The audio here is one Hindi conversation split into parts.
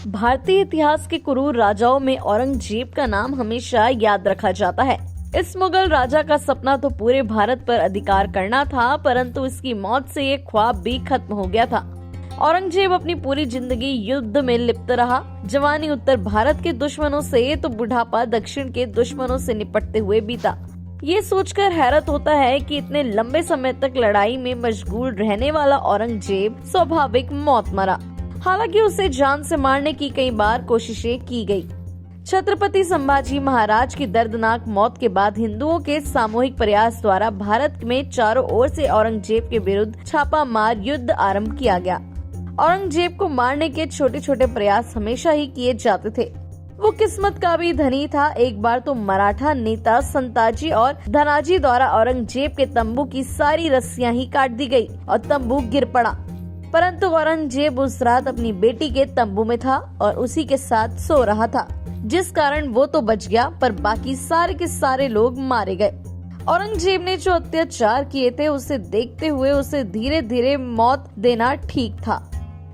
भारतीय इतिहास के क्रूर राजाओं में औरंगजेब का नाम हमेशा याद रखा जाता है। इस मुगल राजा का सपना तो पूरे भारत पर अधिकार करना था, परंतु इसकी मौत से ये ख्वाब भी खत्म हो गया था। औरंगजेब अपनी पूरी जिंदगी युद्ध में लिप्त रहा। जवानी उत्तर भारत के दुश्मनों से तो बुढ़ापा दक्षिण के दुश्मनों से निपटते हुए बीता। ये सोचकर हैरत होता है कि इतने लंबे समय तक लड़ाई में मशगूल रहने वाला औरंगजेब स्वाभाविक मौत मरा। हालांकि उसे जान से मारने की कई बार कोशिशें की गई। छत्रपति संभाजी महाराज की दर्दनाक मौत के बाद हिंदुओं के सामूहिक प्रयास द्वारा भारत में चारों ओर से औरंगजेब के विरुद्ध छापामार युद्ध आरंभ किया गया। औरंगजेब को मारने के छोटे छोटे प्रयास हमेशा ही किए जाते थे। वो किस्मत का भी धनी था। एक बार तो मराठा नेता संताजी और धनाजी द्वारा औरंगजेब के तंबू की सारी रस्सियां ही काट दी गई और तंबू गिर पड़ा। परंतु औरंगजेब उस रात अपनी बेटी के तंबू में था और उसी के साथ सो रहा था, जिस कारण वो तो बच गया, पर बाकी सारे के सारे लोग मारे गए। औरंगजेब ने जो अत्याचार किए थे, उसे देखते हुए उसे धीरे धीरे मौत देना ठीक था।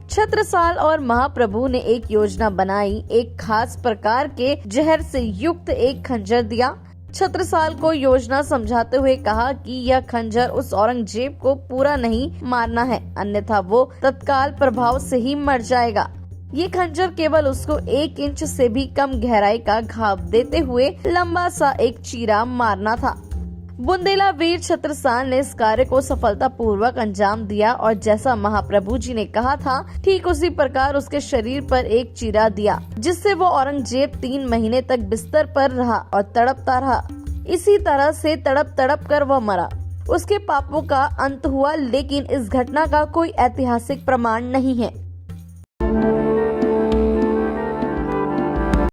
छत्रसाल और महाप्रभु ने एक योजना बनाई। एक खास प्रकार के जहर से युक्त एक खंजर दिया। छत्रसाल को योजना समझाते हुए कहा कि यह खंजर उस औरंगजेब को पूरा नहीं मारना है, अन्यथा वो तत्काल प्रभाव से ही मर जाएगा। ये खंजर केवल उसको 1 इंच से भी कम गहराई का घाव देते हुए लंबा सा एक चीरा मारना था। बुंदेला वीर छत्रसाल ने इस कार्य को सफलतापूर्वक अंजाम दिया और जैसा महाप्रभु जी ने कहा था, ठीक उसी प्रकार उसके शरीर पर एक चीरा दिया, जिससे वो औरंगजेब 3 महीने तक बिस्तर पर रहा और तड़पता रहा। इसी तरह से तड़प तड़प कर वह मरा। उसके पापों का अंत हुआ, लेकिन इस घटना का कोई ऐतिहासिक प्रमाण नहीं है।